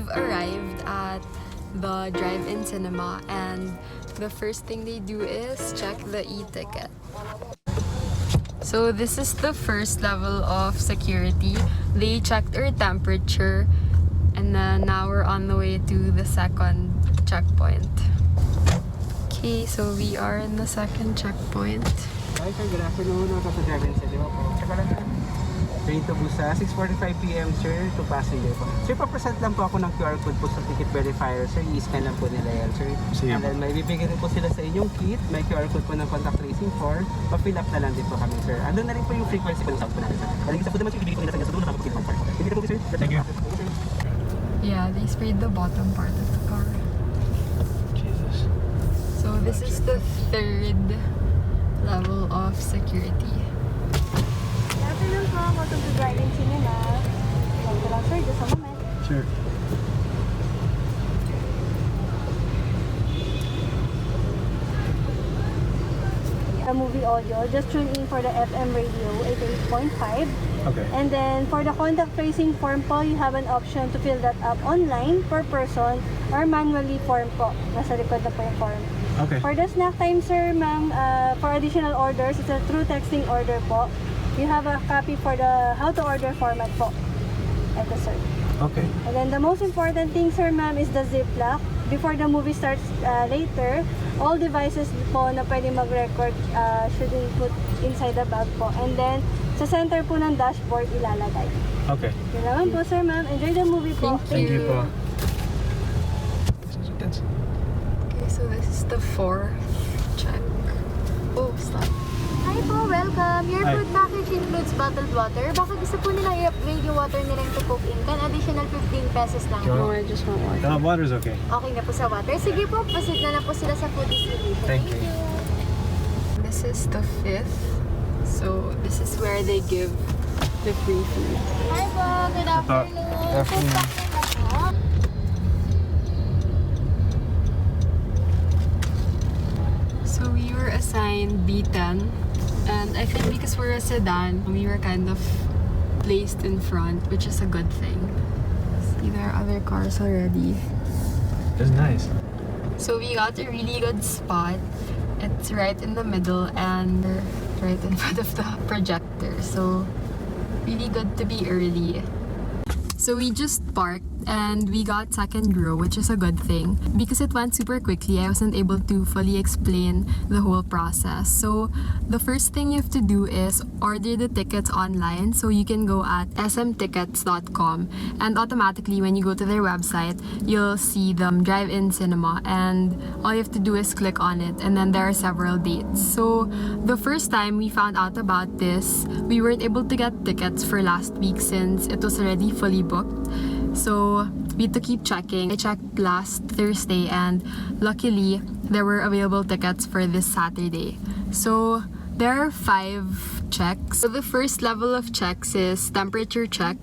we've arrived at the drive-in cinema, and the first thing they do is check the e-ticket. So this is the first level of security. They checked our temperature, and then now we're on the way to the second checkpoint. Okay, so we are in the second checkpoint. Hi sir, good afternoon. Welcome to drive-in cinema po. Tsaka lang sir. Train to Busan, 6:45 PM sir, to passenger po. Sir, papresent lang po ako ng QR code po sa ticket verifier sir. I-scan lang po nila yan sir. Sige. And then may bibigyan rin po sila sa inyong kit. May QR code po ng contact tracing form. Pa-fill up na lang din po kami sir. Andun na rin po yung frequency po ng sound po natin sir. Alagin sa po naman sir, ibigay po nila sa inyo sa dulo na po part. Hindi na po sir. Thank you. Yeah, they sprayed the bottom part of the car. Jesus. So this is the third level of security. Good afternoon po. Welcome to drive-in cinema. Welcome lang sir, just a moment. Sure. The movie audio, just tune in for the FM radio 88.5. Okay. And then for the contact tracing form po, you have an option to fill that up online per person or manually form po. Nasa likod na po yung form. Okay. For the snack time sir, ma'am, for additional orders, it's a through texting order po. You have a copy for the how to order format po. Ito sir. Okay. And then the most important thing sir ma'am is the ziplock. Before the movie starts later, all devices po na pwede mag-record should be put inside the bag po. And then sa center po ng dashboard ilalagay. Okay. Yun naman po sir ma'am. Enjoy the movie po. Thank Thank you po. Okay, so this is the fourth check. Oh, stop. Hi po, welcome. Your Hi. food package includes bottled water. Baka gusto po nila i-upgrade yung water nila to Coke in can. Additional 15 pesos lang. Sure. No, I just want water. Water's okay. Okay na po sa water. Sige po, proceed na lang po sila sa food distribution. Thank you. This is the fifth. So this is where they give the free food. Hi po, good afternoon. Good afternoon. Food package na po. So we were assigned B10, and I think because we're a sedan, we were kind of placed in front, which is a good thing. See, there are other cars already. It's nice. So we got a really good spot. It's right in the middle and right in front of the projector. So really good to be early. So we just parked and we got second row, which is a good thing. Because it went super quickly, I wasn't able to fully explain the whole process. So the first thing you have to do is order the tickets online. So you can go at smtickets.com, and automatically when you go to their website, you'll see the drive-in cinema, and all you have to do is click on it, and then there are several dates. So the first time we found out about this, we weren't able to get tickets for last week since it was already fully booked. So we had to keep checking. I checked last Thursday, and luckily there were available tickets for this Saturday. So there are 5 checks. So the first level of checks is temperature check.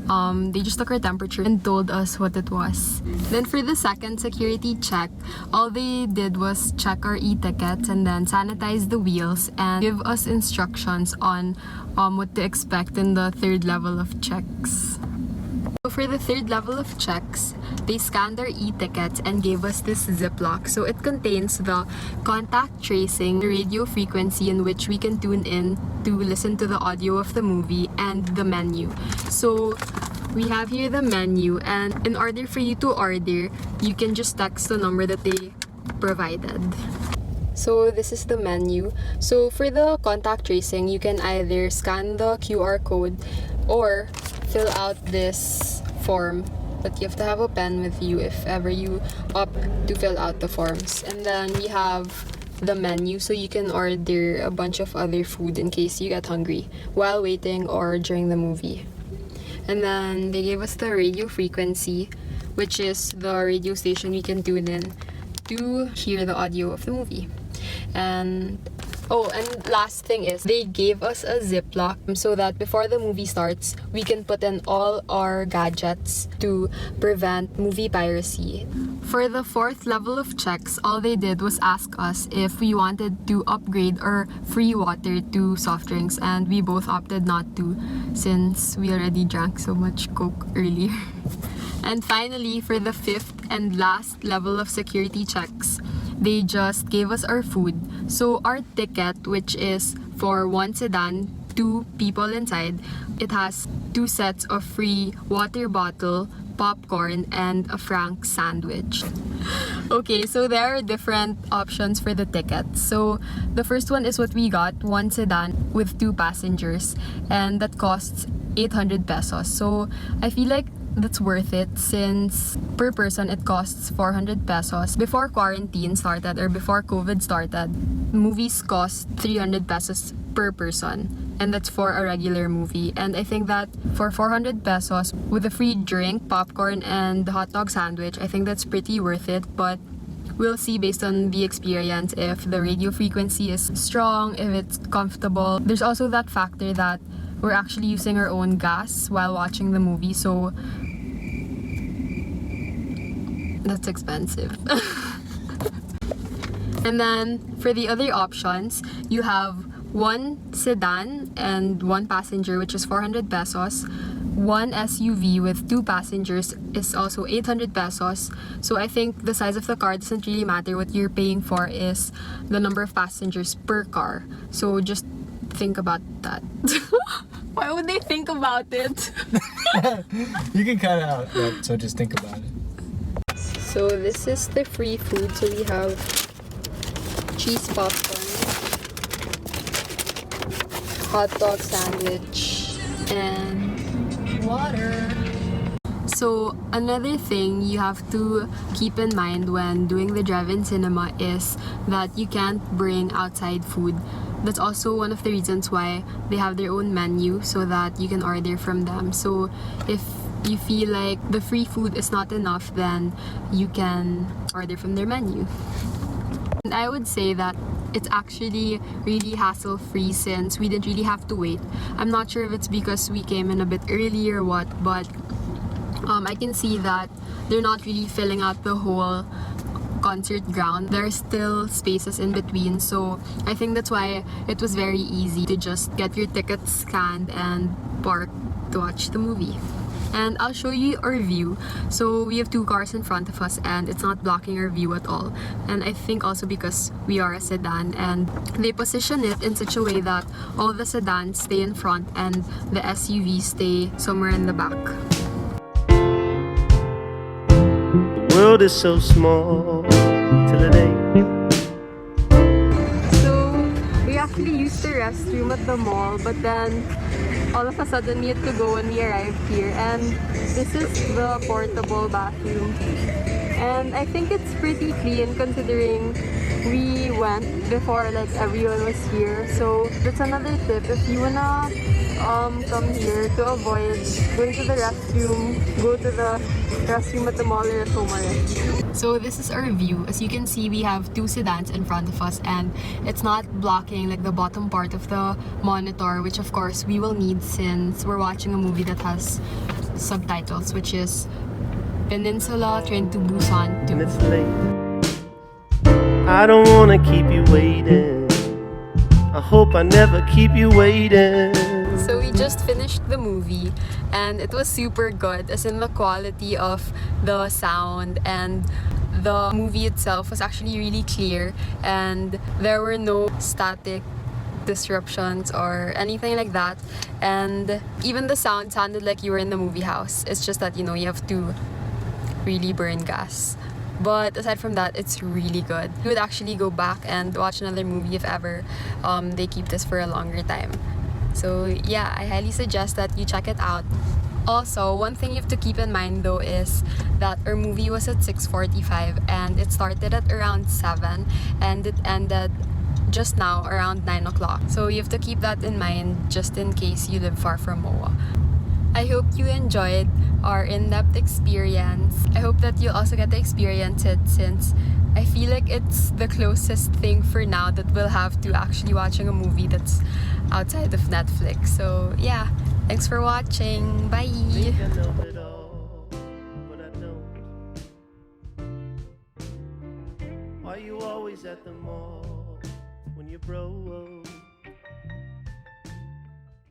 They just took our temperature and told us what it was. Then for the second security check, all they did was check our e-tickets and then sanitize the wheels and give us instructions on what to expect in the third level of checks. So for the third level of checks, they scanned our e-tickets and gave us this Ziploc. So it contains the contact tracing, the radio frequency in which we can tune in to listen to the audio of the movie, and the menu. So we have here the menu, and in order for you to order, you can just text the number that they provided. So this is the menu. So for the contact tracing, you can either scan the QR code or fill out this form, but you have to have a pen with you if ever you opt to fill out the forms. And then we have the menu, so you can order a bunch of other food in case you get hungry while waiting or during the movie. And then they gave us the radio frequency, which is the radio station we can tune in to hear the audio of the movie. And last thing is, they gave us a Ziploc so that before the movie starts, we can put in all our gadgets to prevent movie piracy. For the fourth level of checks, all they did was ask us if we wanted to upgrade our free water to soft drinks, and we both opted not to since we already drank so much Coke earlier. And finally, for the fifth and last level of security checks, they just gave us our food. So our ticket, which is for one sedan, 2 people inside, it has 2 sets of free water bottle, popcorn, and a frank sandwich. Okay, so there are different options for the tickets. So the first one is what we got, one sedan with 2 passengers, and that costs 800 pesos. So I feel like that's worth it since per person it costs 400 pesos. Before quarantine started or before COVID started, movies cost 300 pesos per person, and that's for a regular movie. And I think that for 400 pesos with a free drink, popcorn, and the hot dog sandwich, I think that's pretty worth it. But we'll see based on the experience if the radio frequency is strong, if it's comfortable. There's also that factor that we're actually using our own gas while watching the movie, so that's expensive. And then for the other options, you have one sedan and 1 passenger, which is 400 pesos. One SUV with 2 passengers is also 800 pesos. So I think the size of the car doesn't really matter. What you're paying for is the number of passengers per car. So just think about that. Why would they think about it? You can cut out that, so just think about it. So this is the free food. So we have cheese popcorn, hot dog sandwich, and water. So another thing you have to keep in mind when doing the drive-in cinema is that you can't bring outside food. That's also one of the reasons why they have their own menu so that you can order from them. So if you feel like the free food is not enough, then you can order from their menu. And I would say that it's actually really hassle-free since we didn't really have to wait. I'm not sure if it's because we came in a bit early or what, but I can see that they're not really filling out the whole concert ground. There are still spaces in between, so I think that's why it was very easy to just get your tickets scanned and park to watch the movie. And I'll show you our view. So we have 2 cars in front of us and it's not blocking our view at all. And I think also because we are a sedan, and they position it in such a way that all the sedans stay in front and the SUVs stay somewhere in the back. The world is so small till it ain't. So we actually used the restroom at the mall, but then all of a sudden we had to go when we arrived here, and this is the portable bathroom. And I think it's pretty clean considering we went before like everyone was here. So that's another tip. If you wanna come here to avoid going to the restroom, go to the restroom at the mall or at home already. So this is our view. As you can see, we have 2 sedans in front of us and it's not blocking like the bottom part of the monitor, which of course we will need since we're watching a movie that has subtitles, which is Peninsula Train to Busan 2. And it's late. I don't wanna keep you waiting. I hope I never keep you waiting. So we just finished the movie and it was super good, as in the quality of the sound, and the movie itself was actually really clear and there were no static disruptions or anything like that, and even the sound sounded like you were in the movie house. It's just that, you know, you have to really burn gas. But aside from that, it's really good. We would actually go back and watch another movie if ever they keep this for a longer time. So yeah, I highly suggest that you check it out. Also, one thing you have to keep in mind though is that our movie was at 6:45 and it started at around 7 and it ended just now around 9 o'clock. So you have to keep that in mind just in case you live far from MOA. I hope you enjoyed our in-depth experience. I hope that you'll also get to experience it, since I feel like it's the closest thing for now that we'll have to actually watching a movie that's outside of Netflix. So yeah, thanks for watching. Bye! Think I know it all, but I don't. Are you always at the mall when you're broke?